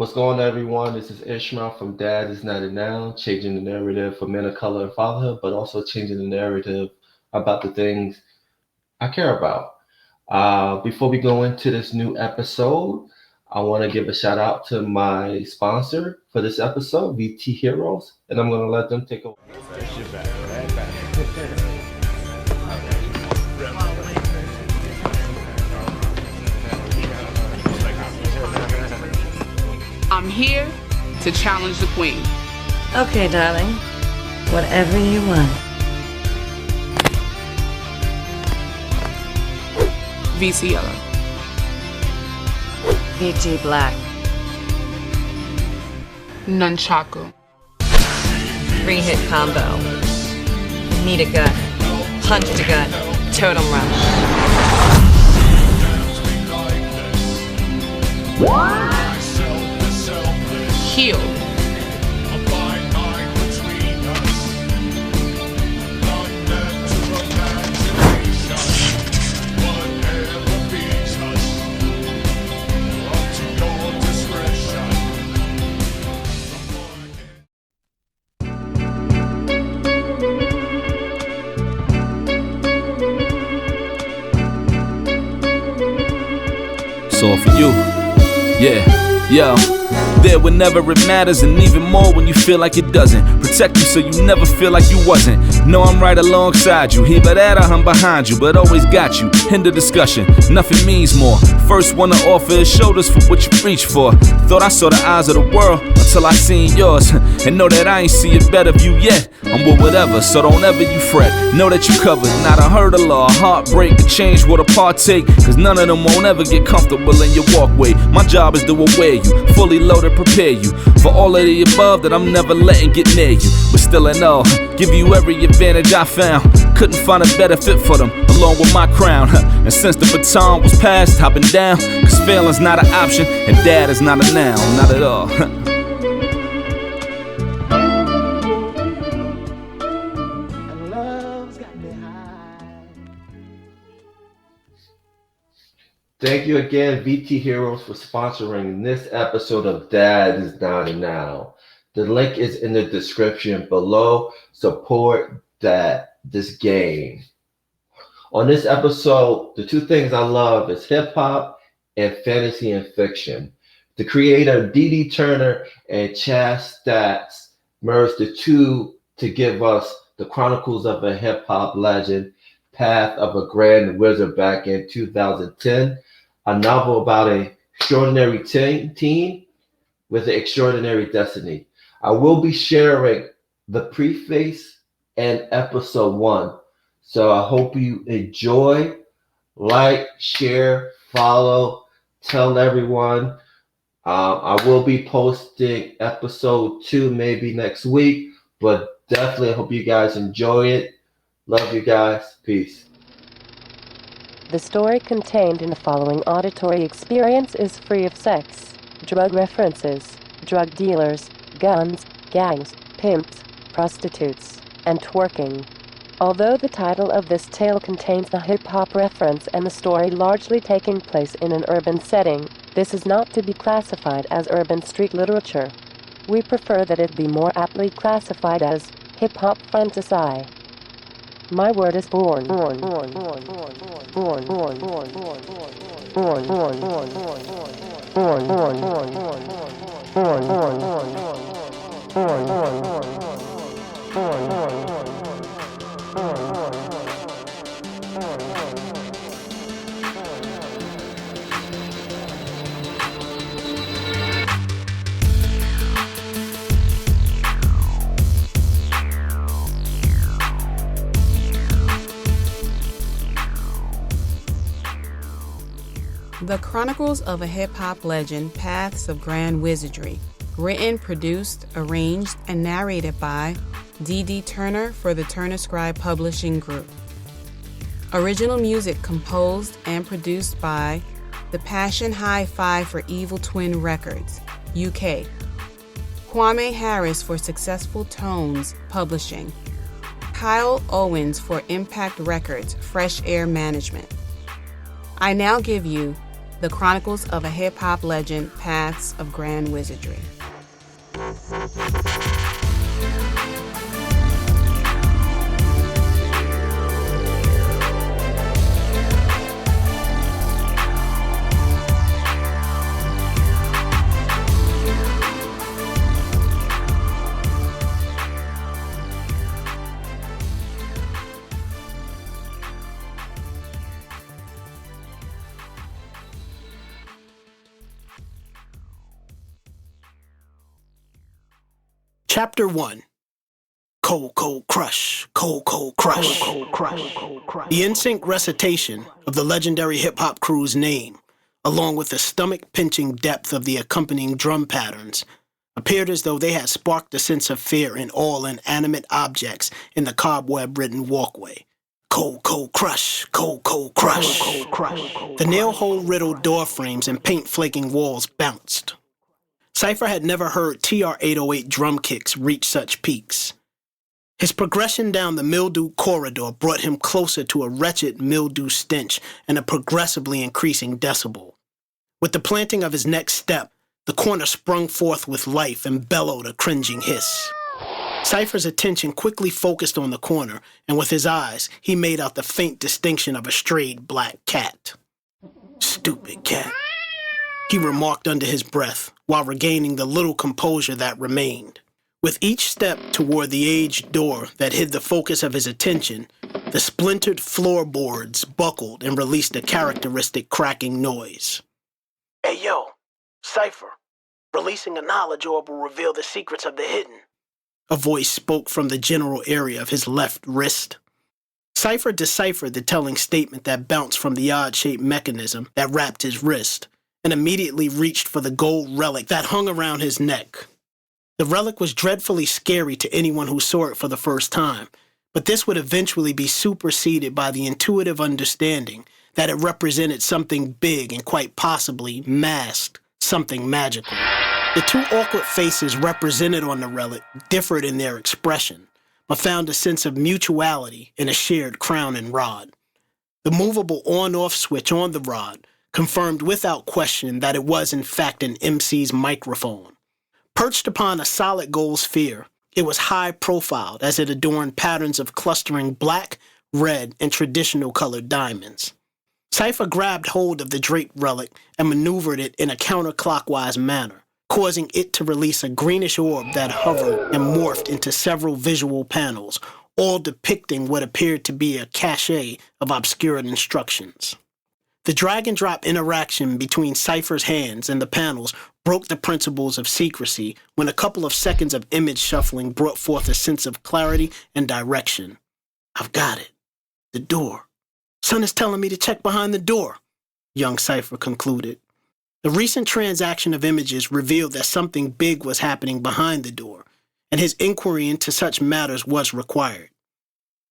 What's going on, everyone? This is Ishmael from Dad is Not a Noun, changing the narrative for men of color and fatherhood, but also changing the narrative about the things I care about. Before we go into this new episode, I want to give a shout out to my sponsor for this episode, VT Heroes, and I'm going to let them take over. I'm here to challenge the queen. Okay, darling. Whatever you want. VC Yellow. VT Black. Nunchaku. 3-hit combo. Need a gut. Punch to gut. Totem rush. Heal. It's all for you. Yeah, yo. There whenever it matters, and even more when you feel like it doesn't. Protect you so you never feel like you wasn't. Know I'm right alongside you, either that or I'm behind you, but always got you. End of discussion, nothing means more. First one to offer is shoulders for what you reach for. Thought I saw the eyes of the world until I seen yours. And know that I ain't see a better view yet. I'm with whatever, so don't ever you fret. Know that you covered, not a hurdle or a heartbreak. A change what a partake, cause none of them won't ever get comfortable in your walkway. My job is to aware you, fully loaded, prepare you for all of the above that I'm never letting get near you. But still in all, give you every advantage I found. Couldn't find a better fit for them, along with my crown. And since the baton was passed, I've been down. Cause failing's not an option, and dad is not a noun, not at all. Thank you again, VT Heroes, for sponsoring this episode of Dad is Not a Noun. The link is in the description below. Support this game. On this episode, the two things I love is hip hop and fantasy and fiction. The creator D.D. Turner and Chaz Stats merged the two to give us the Chronicles of a Hip Hop Legend, Path of a Grand Wizard back in 2010. A novel about an extraordinary teen with an extraordinary destiny. I will be sharing the preface and episode 1. So I hope you enjoy, like, share, follow, tell everyone. I will be posting episode 2 maybe next week, but definitely I hope you guys enjoy it. Love you guys. Peace. The story contained in the following auditory experience is free of sex, drug references, drug dealers, guns, gangs, pimps, prostitutes, and twerking. Although the title of this tale contains a hip-hop reference and the story largely taking place in an urban setting, this is not to be classified as urban street literature. We prefer that it be more aptly classified as hip-hop fantasy. My word is born. The Chronicles of a Hip-Hop Legend, Paths of Grand Wizardry. Written, produced, arranged, and narrated by D.D. Turner for the Turner Scribe Publishing Group. Original music composed and produced by The Passion Hi-Fi for Evil Twin Records, UK. Kwame Harris for Successful Tones Publishing. Kyle Owens for Impact Records, Fresh Air Management. I now give you The Chronicles of a Hip-Hop Legend, Paths of Grand Wizardry. Chapter 1. Cold, cold crush, cold, cold crush. The in-sync recitation of the legendary hip-hop crew's name, along with the stomach-pinching depth of the accompanying drum patterns, appeared as though they had sparked a sense of fear in all inanimate objects in the cobweb-ridden walkway. Cold, cold crush, cold, cold crush. The nail-hole-riddled door frames and paint-flaking walls bounced. Cypher had never heard TR-808 drum kicks reach such peaks. His progression down the mildew corridor brought him closer to a wretched mildew stench and a progressively increasing decibel. With the planting of his next step, the corner sprung forth with life and bellowed a cringing hiss. Cypher's attention quickly focused on the corner, and with his eyes, he made out the faint distinction of a strayed black cat. Stupid cat, he remarked under his breath, while regaining the little composure that remained. With each step toward the aged door that hid the focus of his attention, the splintered floorboards buckled and released a characteristic cracking noise. Hey yo, Cypher, releasing a knowledge orb will reveal the secrets of the hidden. A voice spoke from the general area of his left wrist. Cypher deciphered the telling statement that bounced from the odd-shaped mechanism that wrapped his wrist, and immediately reached for the gold relic that hung around his neck. The relic was dreadfully scary to anyone who saw it for the first time, but this would eventually be superseded by the intuitive understanding that it represented something big and quite possibly masked something magical. The two awkward faces represented on the relic differed in their expression, but found a sense of mutuality in a shared crown and rod. The movable on-off switch on the rod confirmed without question that it was in fact an MC's microphone. Perched upon a solid gold sphere, it was high-profiled as it adorned patterns of clustering black, red, and traditional colored diamonds. Cypher grabbed hold of the draped relic and maneuvered it in a counterclockwise manner, causing it to release a greenish orb that hovered and morphed into several visual panels, all depicting what appeared to be a cache of obscured instructions. The drag-and-drop interaction between Cypher's hands and the panels broke the principles of secrecy when a couple of seconds of image shuffling brought forth a sense of clarity and direction. I've got it. The door. Son is telling me to check behind the door, young Cypher concluded. The recent transaction of images revealed that something big was happening behind the door, and his inquiry into such matters was required.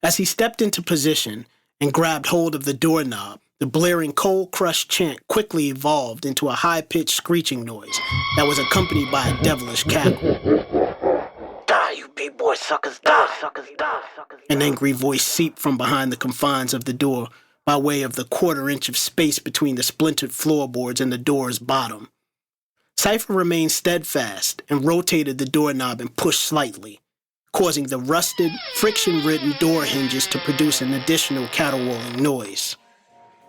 As he stepped into position and grabbed hold of the doorknob, the blaring cold crush chant quickly evolved into a high-pitched screeching noise that was accompanied by a devilish cackle. Die, you big boy suckers, die, suckers, die. An angry voice seeped from behind the confines of the door by way of the quarter-inch of space between the splintered floorboards and the door's bottom. Cypher remained steadfast and rotated the doorknob and pushed slightly, causing the rusted, friction-ridden door hinges to produce an additional caterwauling noise.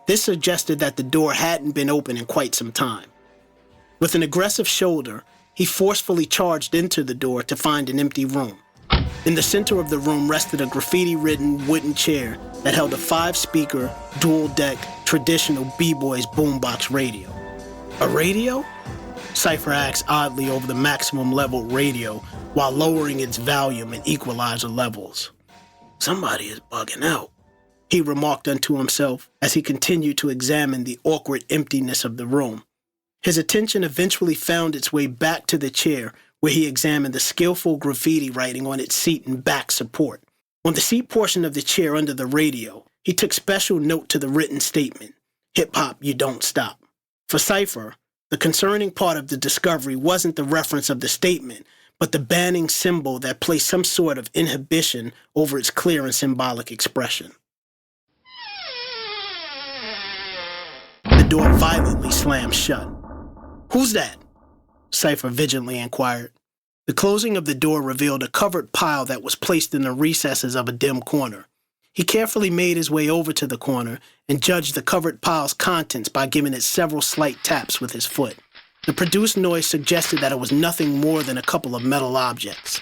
This suggested that the door hadn't been open in quite some time. With an aggressive shoulder, he forcefully charged into the door to find an empty room. In the center of the room rested a graffiti-ridden wooden chair that held a 5-speaker, dual-deck, traditional B-Boys boombox radio. A radio? Cypher asked oddly over the maximum level radio while lowering its volume and equalizer levels. Somebody is bugging out, he remarked unto himself as he continued to examine the awkward emptiness of the room. His attention eventually found its way back to the chair where he examined the skillful graffiti writing on its seat and back support. On the seat portion of the chair under the radio, he took special note to the written statement, "Hip-hop, you don't stop." For Cypher, the concerning part of the discovery wasn't the reference of the statement, but the banning symbol that placed some sort of inhibition over its clear and symbolic expression. The door violently slammed shut. "Who's that?" Cypher vigilantly inquired. The closing of the door revealed a covered pile that was placed in the recesses of a dim corner. He carefully made his way over to the corner and judged the covered pile's contents by giving it several slight taps with his foot. The produced noise suggested that it was nothing more than a couple of metal objects.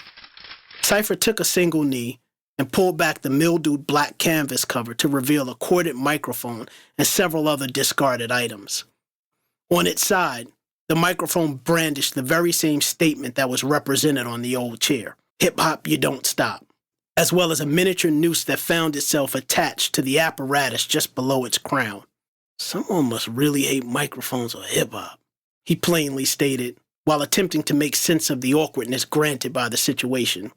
Cypher took a single knee and pulled back the mildewed black canvas cover to reveal a corded microphone and several other discarded items. On its side, the microphone brandished the very same statement that was represented on the old chair: "Hip-hop, you don't stop," as well as a miniature noose that found itself attached to the apparatus just below its crown. "Someone must really hate microphones or hip-hop," he plainly stated, while attempting to make sense of the awkwardness granted by the situation.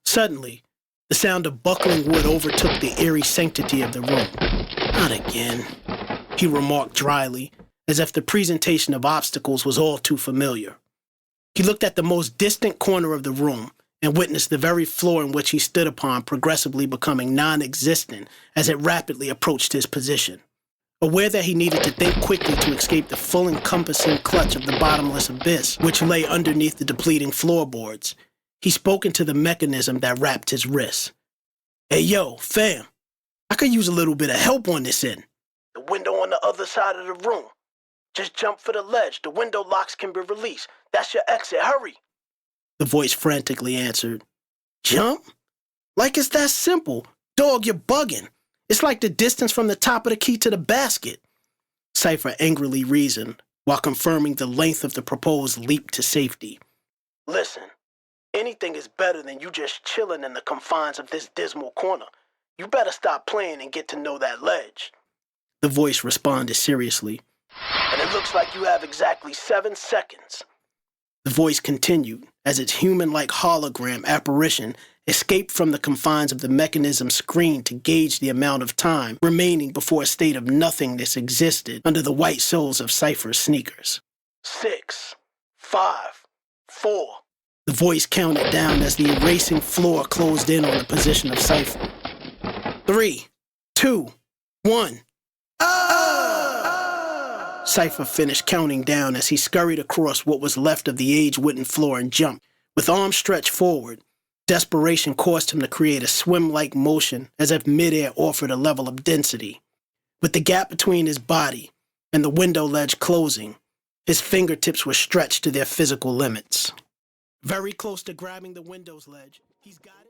Suddenly, the sound of buckling wood overtook the eerie sanctity of the room. "Not again," he remarked dryly, as if the presentation of obstacles was all too familiar. He looked at the most distant corner of the room and witnessed the very floor in which he stood upon progressively becoming non-existent as it rapidly approached his position. Aware that he needed to think quickly to escape the full-encompassing clutch of the bottomless abyss which lay underneath the depleting floorboards, he spoke into the mechanism that wrapped his wrists. "Hey yo, fam, I could use a little bit of help on this end. The window on the other side of the room. Just jump for the ledge. The window locks can be released. That's your exit. Hurry." The voice frantically answered. "Jump? Like it's that simple. Dog, you're bugging. It's like the distance from the top of the key to the basket," Cypher angrily reasoned, while confirming the length of the proposed leap to safety. "Listen, anything is better than you just chilling in the confines of this dismal corner. You better stop playing and get to know that ledge," the voice responded seriously. "And it looks like you have exactly 7 seconds. The voice continued, as its human-like hologram apparition escaped from the confines of the mechanism's screen to gauge the amount of time remaining before a state of nothingness existed under the white soles of Cypher's sneakers. 6, 5, 4. The voice counted down as the erasing floor closed in on the position of Cypher. 3, 2, 1. Cypher finished counting down as he scurried across what was left of the age-wooden floor and jumped. With arms stretched forward, desperation caused him to create a swim-like motion as if midair offered a level of density. With the gap between his body and the window ledge closing, his fingertips were stretched to their physical limits. Very close to grabbing the window's ledge, he's got it.